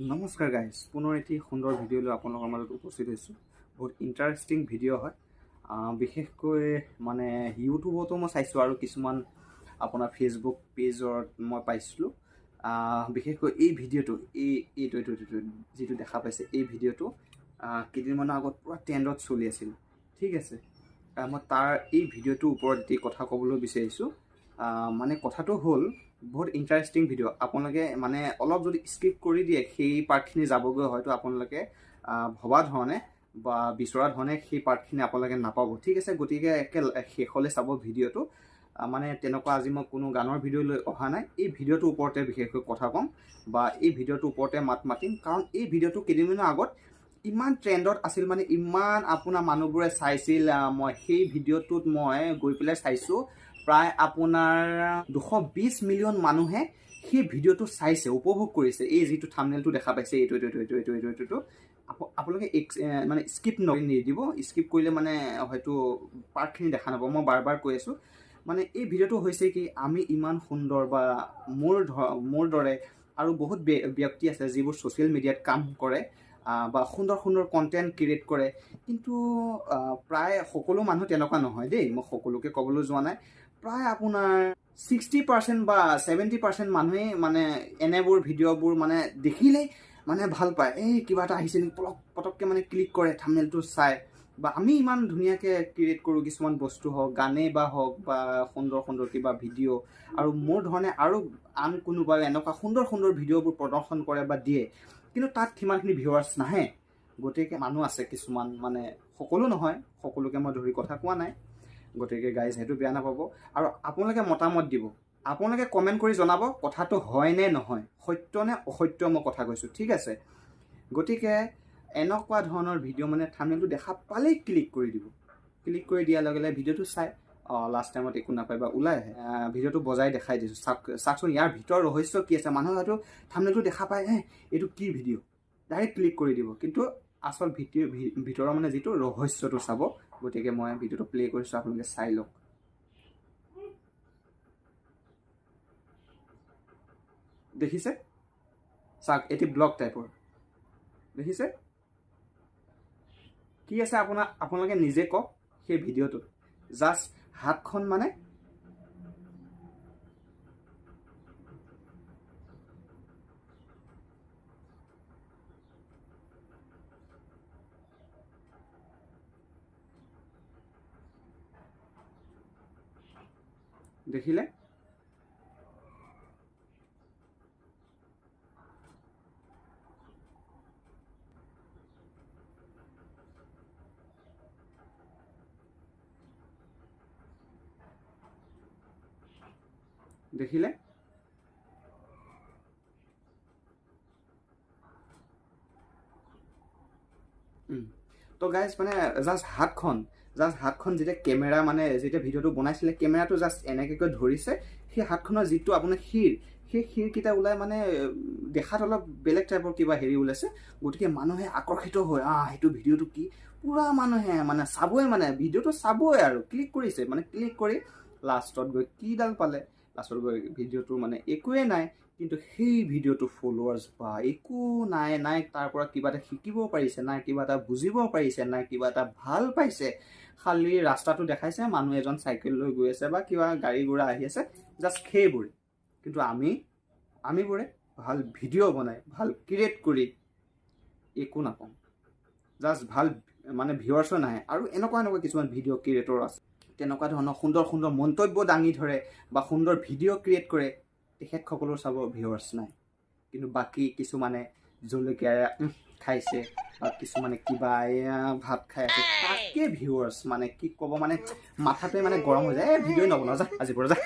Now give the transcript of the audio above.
নমস্কাৰ গাইজ, পুনৰ এটি সুন্দৰ ভিডিঅ' লৈ আপোনালোকৰ মাজত উপস্থিত হৈছোঁ। বহুত ইণ্টাৰেষ্টিং ভিডিঅ' হয়। বিশেষকৈ মানে ইউটিউবতো মই চাইছোঁ আৰু কিছুমান আপোনাৰ ফেচবুক পেজত মই পাইছিলোঁ। বিশেষকৈ এই ভিডিঅ'টো এইটো যিটো দেখা পাইছে, এই ভিডিঅ'টো কেইদিনমানৰ আগত পূৰা ট্ৰেণ্ডত চলি আছিল। ঠিক আছে, মই তাৰ এই ভিডিঅ'টোৰ ওপৰত এটি কথা ক'বলৈ বিচাৰিছোঁ। মানে কথাটো হ'ল, বহুত ইণ্টাৰেষ্টিং ভিডিঅ'। আপোনালোকে মানে অলপ যদি স্কিপ কৰি দিয়ে সেই পাৰ্টখিনি যাবগৈ, হয়তো আপোনালোকে ভবা ধৰণে বা বিচৰা ধৰণে সেই পাৰ্টখিনি আপোনালোকে নাপাব। ঠিক আছে, গতিকে একে শেষলৈ চাব ভিডিঅ'টো। মানে তেনেকুৱা আজি মই কোনো গানৰ ভিডিঅ' লৈ অহা নাই। এই ভিডিঅ'টোৰ ওপৰতে বিশেষকৈ কথা ক'ম বা এই ভিডিঅ'টোৰ ওপৰতে মাত মাতিম, কাৰণ এই ভিডিঅ'টো কেইদিনমানৰ আগত ইমান ট্ৰেণ্ডত আছিল, মানে ইমান আপোনাৰ মানুহবোৰে চাইছিল। মই সেই ভিডিঅ'টোত মই গৈ পেলাই চাইছোঁ, প্ৰায় আপোনাৰ 220 মিলিয়ন মানুহে সেই ভিডিঅ'টো চাইছে, উপভোগ কৰিছে। এই যিটো থাম্বনেইলটো দেখা পাইছে, এইটো আপোনালোকে মানে স্কিপ নিদিব। স্কিপ কৰিলে মানে হয়তো পাৰ্টখিনি দেখা নাপাব। মই বাৰ বাৰ কৈ আছোঁ, মানে এই ভিডিঅ'টো হৈছে কি, আমি ইমান সুন্দৰ বা মোৰ দৰে আৰু বহুত ব্যক্তি আছে যিবোৰ ছ'চিয়েল মিডিয়াত কাম কৰে বা সুন্দৰ সুন্দৰ কণ্টেণ্ট ক্ৰিয়েট কৰে, কিন্তু প্ৰায় সকলো মানুহ তেনেকুৱা নহয় দেই। মই সকলোকে ক'বলৈ যোৱা নাই। প্ৰায় আপোনাৰ 60% বা 70% মানুহেই মানে এনেবোৰ ভিডিঅ'বোৰ মানে দেখিলেই মানে ভাল পায়। এই কিবা এটা আহিছে নেকি, পটককৈ মানে ক্লিক কৰে থাম্বনেইলটো চাই। বা আমি ইমান ধুনীয়াকৈ ক্ৰিয়েট কৰোঁ কিছুমান বস্তু, হওক গানেই বা হওক বা সুন্দৰ কিবা ভিডিঅ', আৰু মোৰ ধৰণে আৰু আন কোনোবাই এনেকুৱা সুন্দৰ ভিডিঅ'বোৰ প্ৰদৰ্শন কৰে বা দিয়ে, কিন্তু তাত সিমানখিনি ভিউৱাৰ্ছ নাহে। গতিকে মানুহ আছে কিছুমান, মানে সকলো নহয়, সকলোকে মই ধৰি কথা কোৱা নাই। গতিকে গাইজ, সেইটো বেয়া নাপাব। আৰু আপোনালোকে মতামত দিব, আপোনালোকে কমেণ্ট কৰি জনাব কথাটো হয় নে নহয়, সত্য নে অসত্য মই কথা কৈছোঁ। ঠিক আছে, গতিকে এনেকুৱা ধৰণৰ ভিডিঅ' মানে থাম্বনেইলটো দেখা পালেই ক্লিক কৰি দিব। ক্লিক কৰি দিয়াৰ লগে লগে ভিডিঅ'টো চাই লাষ্ট টাইমত একো নাপায় বা ওলাই আহে। ভিডিঅ'টো বজাই দেখাই দিছোঁ, চাওকচোন ইয়াৰ ভিতৰৰ ৰহস্য কি আছে। মানুহে হয়তো থাম্বনেইলটো দেখা পায়, এইটো কি ভিডিঅ', ডাইৰেক্ট ক্লিক কৰি দিব, কিন্তু আচল ভিতৰৰ মানে যিটো ৰহস্যটো চাব। গতিকে মই ভিডিঅ'টো প্লে' কৰিছোঁ, আপোনালোকে চাই লওক। দেখিছে, চাওক, এটি ব্লগ টাইপৰ দেখিছে। কি আছে আপোনালোকে নিজে কওক। সেই ভিডিঅ'টোত জাষ্ট হাতখন মানে দেখিলে, দেখিলে। তো গাইজ, মানে জাষ্ট হাতখন যেতিয়া কেমেৰা মানে যেতিয়া ভিডিঅ'টো বনাইছিলে, কেমেৰাটো জাষ্ট এনেকৈ ধৰিছে, সেই হাতখনৰ যিটো আপোনাৰ সেই শিৰকেইটা ওলাই, মানে দেখাত অলপ বেলেগ টাইপৰ কিবা হেৰি ওলাইছে। গতিকে মানুহে আকৰ্ষিত হৈ সেইটো ভিডিঅ'টো কি, পূৰা মানুহে মানে চাবই, মানে ভিডিঅ'টো চাবই আৰু ক্লিক কৰিছে। মানে ক্লিক কৰি লাষ্টত গৈ কিডাল পালে, লাষ্টত গৈ ভিডিঅ'টো মানে একোৱেই নাই, কিন্তু সেই ভিডিঅ'টো ফলোৱাৰ্ছ বা একো নাই। তাৰ পৰা কিবা এটা শিকিব পাৰিছে, নাই কিবা এটা বুজিব পাৰিছে, নাই কিবা এটা ভাল পাইছে। খালি ৰাস্তাটো দেখাইছে, মানুহ এজন চাইকেল লৈ গৈ আছে বা কিবা গাড়ী ঘোঁৰা আহি আছে, জাষ্ট সেইবোৰে। কিন্তু আমিবোৰে ভাল ভিডিঅ' বনাই, ভাল ক্ৰিয়েট কৰি একো নাপাওঁ। জাষ্ট ভাল মানে ভিউৱাৰ্ছো নাহে। আৰু এনেকুৱা কিছুমান ভিডিঅ' ক্ৰিয়েটৰ আছে, তেনেকুৱা ধৰণৰ সুন্দৰ মন্তব্য দাঙি ধৰে বা সুন্দৰ ভিডিঅ' ক্ৰিয়েট কৰে, তেখেতসকলৰ চাব ভিউৱাৰ্ছ নাই। কিন্তু বাকী কিছুমানে জলকীয়া খাইছে বা কিছুমানে কিবা ভাত খাই আছে, তাকে ভিউৱাৰ্ছ। মানে কি ক'ব, মানে মাথাটোৱে মানে গৰম হৈ যায়, ভিডিঅ'ই নবনাও যা আজিৰ পৰা যা।